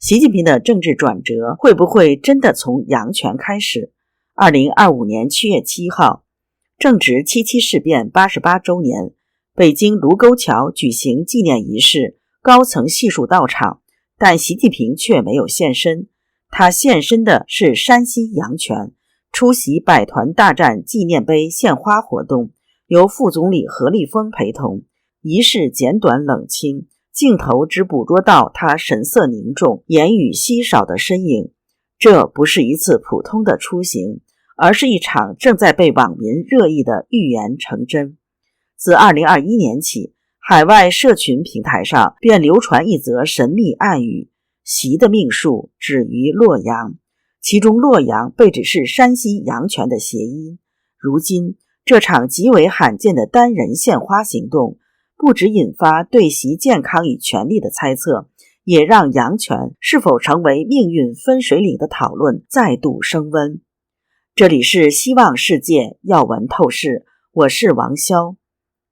习近平的政治转折会不会真的从杨权开始？2025年7月7号，正值77事变88周年，北京卢沟桥举行纪念仪式，高层悉数到场，但习近平却没有现身。他现身的是山西阳泉，出席百团大战纪念碑献花活动，由副总理何立峰陪同。仪式简短冷清，镜头只捕捉到他神色凝重、言语稀少的身影。这不是一次普通的出行，而是一场正在被网民热议的预言成真。自2021年起，海外社群平台上便流传一则神秘暗语，习的命数止于洛阳，其中洛阳被指是山西阳泉的谐音。如今，这场极为罕见的单人献花行动，不只引发对习健康与权力的猜测，也让阳泉是否成为命运分水岭的讨论再度升温。这里是希望世界要闻透视，我是王潇。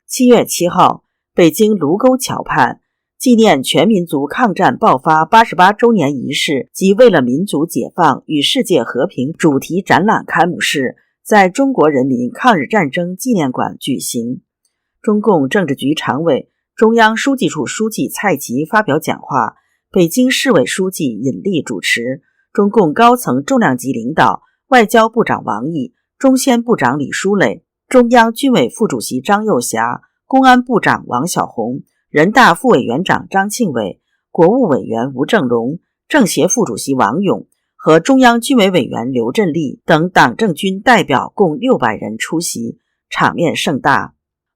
7月7号，北京卢沟桥畔，纪念全民族抗战爆发88周年仪式及为了民族解放与世界和平主题展览开幕式在中国人民抗日战争纪念馆举行。中共政治局常委、中央书记处书记蔡奇发表讲话，北京市委书记尹力主持，中共高层重量级领导外交部长王毅、中宣部长李书磊、中央军委副主席张又侠、公安部长王小洪、人大副委员长张庆伟、国务委员吴政龙、政协副主席王勇和中央军委委员刘振立等党政军代表共600人出席，场面盛大。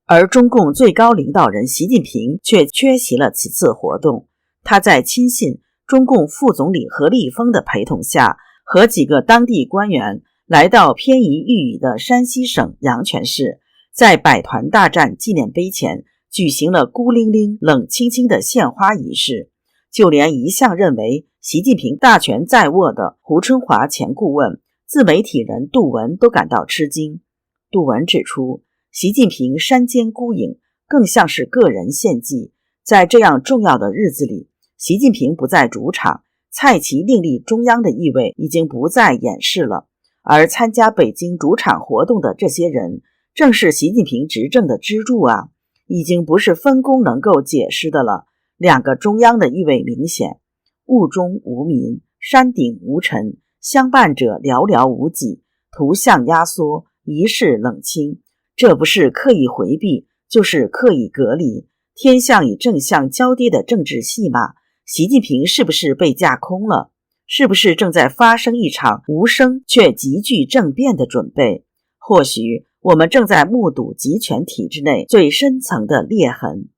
而中共最高领导人习近平却缺席了此次活动。他在亲信中共副总理何立峰的陪同下，和几个当地官员来到偏移豫语的山西省阳泉市，在百团大战纪念碑前举行了孤零零、冷清清的献花仪式。就连一向认为习近平大权在握的胡春华前顾问、自媒体人杜文都感到吃惊。杜文指出，习近平山间孤影，更像是个人献祭。在这样重要的日子里，习近平不在主场，蔡奇另立中央的意味已经不再掩饰了。而参加北京主场活动的这些人，正是习近平执政的支柱啊，已经不是分工能够解释的了。两个中央的意味明显，雾中无民，山顶无尘，相伴者寥寥无几，图像压缩，仪式冷清。这不是刻意回避，就是刻意隔离。天象与正向交叠的政治戏码，习近平是不是被架空了？是不是正在发生一场无声却极具政变的准备？或许我们正在目睹集权体制内最深层的裂痕。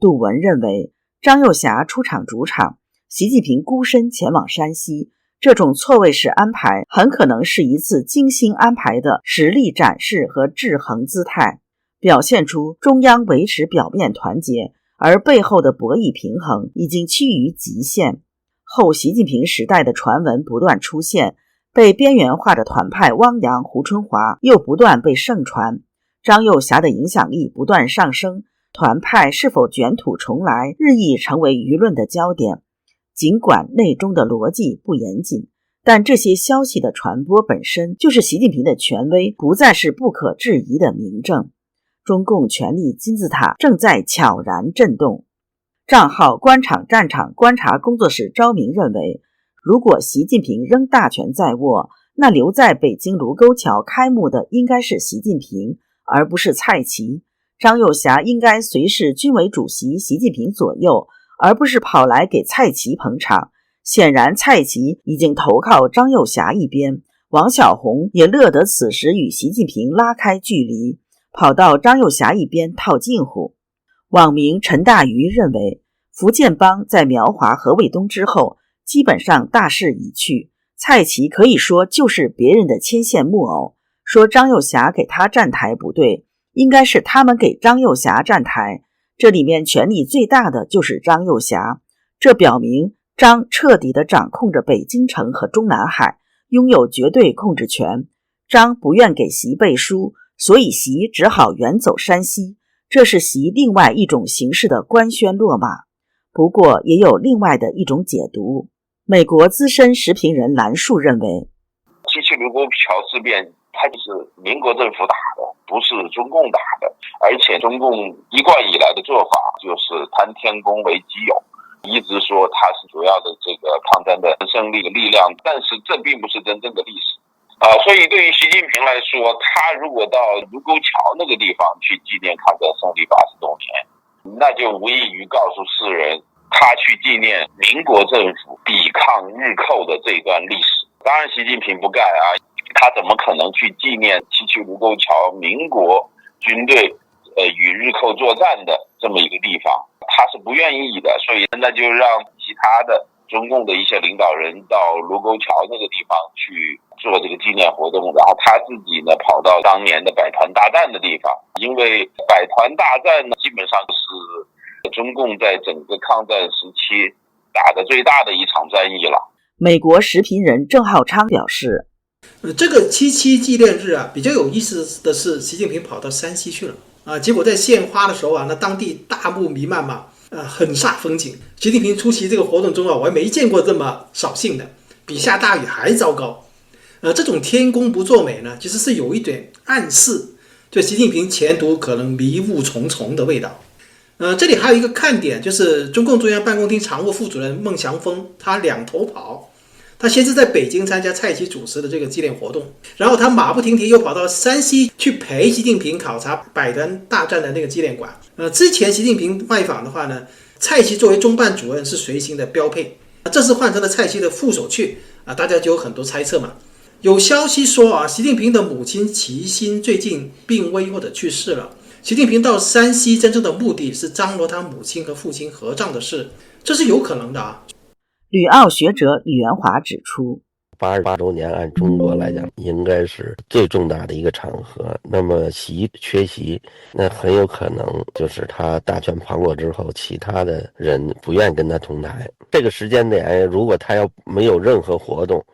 杜文认为，张又侠出场主场，习近平孤身前往山西，这种错位式安排很可能是一次精心安排的实力展示和制衡姿态，表现出中央维持表面团结，而背后的博弈平衡已经趋于极限。后习近平时代的传闻不断出现，被边缘化的团派汪洋、胡春华又不断被盛传，张又侠的影响力不断上升，团派是否卷土重来日益成为舆论的焦点。尽管内中的逻辑不严谨，但这些消息的传播本身就是习近平的权威不再是不可质疑的明证。中共权力金字塔正在悄然震动。账号官场战场观察工作室招明认为，如果习近平仍大权在握，那留在北京卢沟桥开幕的应该是习近平，而不是蔡奇。张又侠应该随侍军委主席习近平左右，而不是跑来给蔡奇捧场。显然蔡奇已经投靠张又侠一边，王小洪也乐得此时与习近平拉开距离，跑到张又侠一边套近乎。网民陈大瑜认为，福建帮在苗华和卫东之后基本上大势已去，蔡奇可以说就是别人的牵线木偶，说张又侠给他站台不对，应该是他们给张又侠站台，这里面权力最大的就是张又侠。这表明张彻底地掌控着北京城和中南海，拥有绝对控制权。张不愿给习背书，所以习只好远走山西，这是习另外一种形式的官宣落马。不过也有另外的一种解读，美国资深时评人兰树认为7·7卢沟桥事变它就是民国政府打的，不是中共打的，而且中共一贯以来的做法就是贪天功为己有，一直说它是主要的这个抗战的胜利的力量，但是这并不是真正的历史所以对于习近平来说，他如果到卢沟桥那个地方去纪念抗战胜利80周年，那就无异于告诉世人他去纪念民国政府抵抗日寇的这一段历史。当然习近平不干他怎么可能去纪念7·7卢沟桥民国军队与日寇作战的这么一个地方，他是不愿意的，所以那就让其他的中共的一些领导人到卢沟桥那个地方去做这个纪念活动，然后他自己呢跑到当年的百团大战的地方，因为百团大战呢基本上是中共在整个抗战时期打的最大的一场战役了。美国时评人郑浩昌表示，这个7·7纪念日比较有意思的是，习近平跑到山西去了结果在献花的时候那当地大雾弥漫嘛，很煞风景。习近平出席这个活动中我还没见过这么扫兴的，比下大雨还糟糕。这种天公不作美呢，其实是有一点暗示，对习近平前途可能迷雾重重的味道。这里还有一个看点，就是中共中央办公厅常务副主任孟祥峰，他两头跑。他先是在北京参加蔡奇主持的这个纪念活动，然后他马不停蹄又跑到山西去陪习近平考察百团大战的那个纪念馆。之前习近平外访的话呢，蔡奇作为中办主任是随行的标配，这次换成了蔡奇的副手去大家就有很多猜测嘛。有消息说习近平的母亲齐心最近病危或者去世了。习近平到山西真正的目的是张罗他母亲和父亲合葬的事，这是有可能的吕奥学者李元华指出，88周年按中国来讲应该是最重大的一个场合，那么缺席，那很有可能就是他大权旁落之后，其他的人不愿跟他同台。这个时间点如果他要没有任何活动，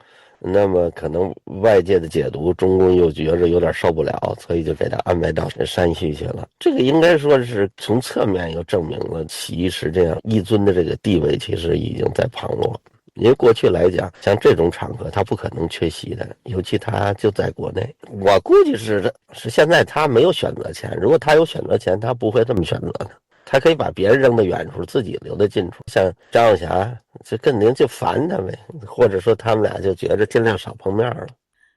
那么可能外界的解读中共又觉着有点受不了，所以就给他安排到山西去了。这个应该说是从侧面又证明了习是这样一尊的这个地位其实已经在旁落。因为过去来讲，像这种场合他不可能缺席的，尤其他就在国内。我估计是现在他没有选择权，如果他有选择权，他不会这么选择的。他可以把别人扔到远处，自己留在近处。像张耀霞，这肯定就烦他呗，或者说他们俩就觉得尽量少碰面了。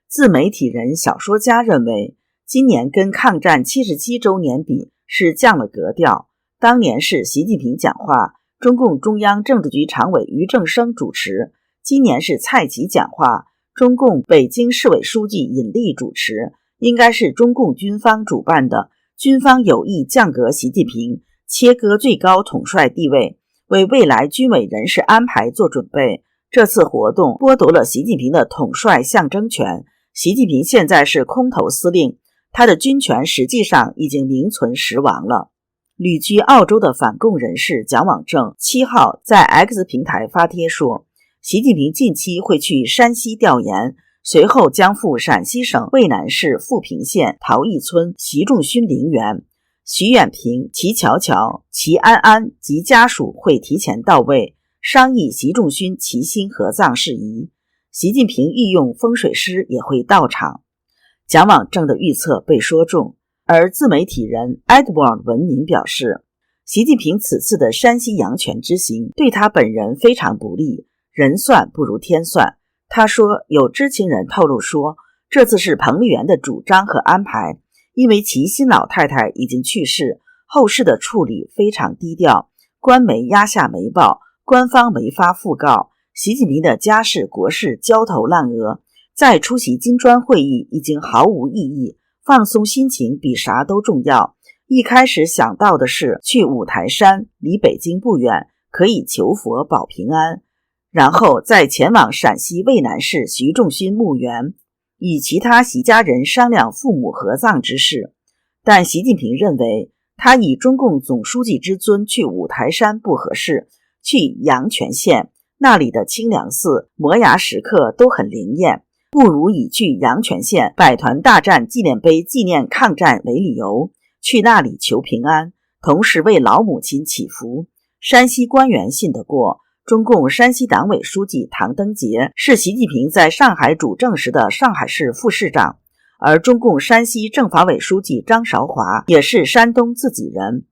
自媒体人、小说家认为，今年跟抗战77周年比是降了格调。当年是习近平讲话，中共中央政治局常委俞正声主持；今年是蔡奇讲话，中共北京市委书记尹力主持。应该是中共军方主办的，军方有意降格习近平，切割最高统帅地位，为未来军委人事安排做准备。这次活动剥夺了习近平的统帅象征权，习近平现在是空头司令，他的军权实际上已经名存实亡了。旅居澳洲的反共人士蒋网正7号在 X 平台发帖说，习近平近期会去山西调研，随后将赴陕西省渭南市富平县陶艺村习仲勋陵园。徐远平、齐乔乔、齐安安及家属会提前到位，商议习仲勋齐心合葬事宜。习近平御用风水师也会到场。蒋网正的预测被说中，而自媒体人 Edward 文民表示，习近平此次的山西阳泉之行对他本人非常不利，人算不如天算。他说，有知情人透露说，这次是彭丽媛的主张和安排，因为其新老太太已经去世，后事的处理非常低调，官媒压下没报，官方没发讣告，习近平的家事国事焦头烂额，再出席金砖会议已经毫无意义，放松心情比啥都重要。一开始想到的是去五台山，离北京不远，可以求佛保平安，然后再前往陕西渭南市徐仲勋墓园，与其他习家人商量父母合葬之事。但习近平认为，他以中共总书记之尊去五台山不合适，去阳泉县，那里的清凉寺、摩崖石刻都很灵验，不如以去阳泉县百团大战纪念碑纪念抗战为理由，去那里求平安，同时为老母亲祈福。山西官员信得过，中共山西党委书记唐登杰是习近平在上海主政时的上海市副市长，而中共山西政法委书记张韶华也是山东自己人。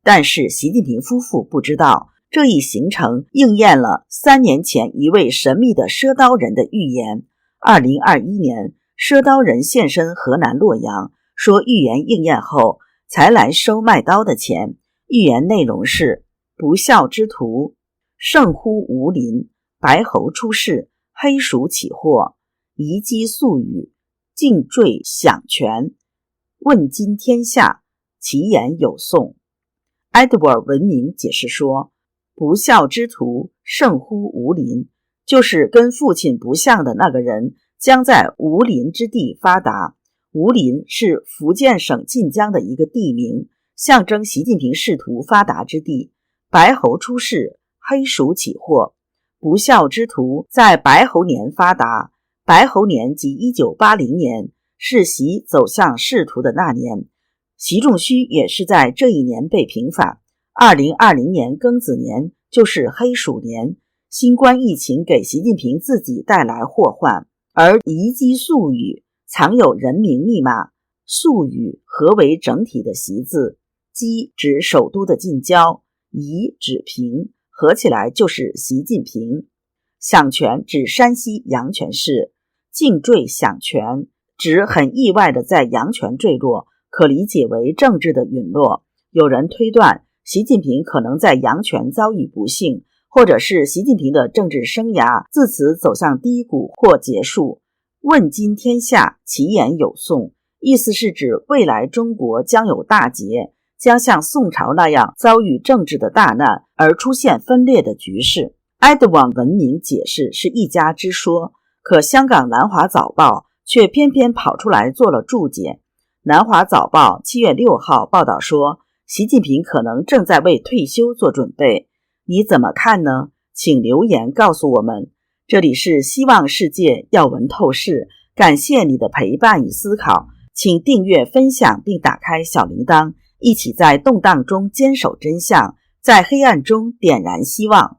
但是习近平夫妇不知道，这一行程应验了3年前一位神秘的赊刀人的预言。2021年，赊刀人现身河南洛阳，说预言应验后才来收卖刀的钱。预言内容是：不孝之徒，圣乎无邻；白猴出世，黑鼠起祸；遗迹宿语，尽坠享权；问津天下，其言有颂。埃德沃尔文明解释说，不孝之徒，圣乎无邻，就是跟父亲不像的那个人将在无邻之地发达。无邻是福建省晋江的一个地名，象征习近平仕途发达之地。白猴出世，黑鼠起祸，不孝之徒在白猴年发达。白猴年即1980年，是习走向仕途的那年。习仲勋也是在这一年被平反。2020年庚子年就是黑鼠年，新冠疫情给习近平自己带来祸患。而遗迹宿语藏有人名密码，宿语合为整体的习字，鸡指首都的近郊，宜指平，合起来就是习近平。享权指山西阳泉市，尽坠享权指很意外的在阳泉坠落，可理解为政治的陨落。有人推断习近平可能在阳泉遭遇不幸，或者是习近平的政治生涯自此走向低谷或结束。问津天下，其言有颂，意思是指未来中国将有大劫，将像宋朝那样遭遇政治的大难，而出现分裂的局势。埃德网文明解释是一家之说，可香港南华早报却偏偏跑出来做了注解。南华早报7月6号报道说，习近平可能正在为退休做准备。你怎么看呢？请留言告诉我们。这里是希望世界要闻透视，感谢你的陪伴与思考，请订阅分享并打开小铃铛，一起在动荡中坚守真相，在黑暗中点燃希望。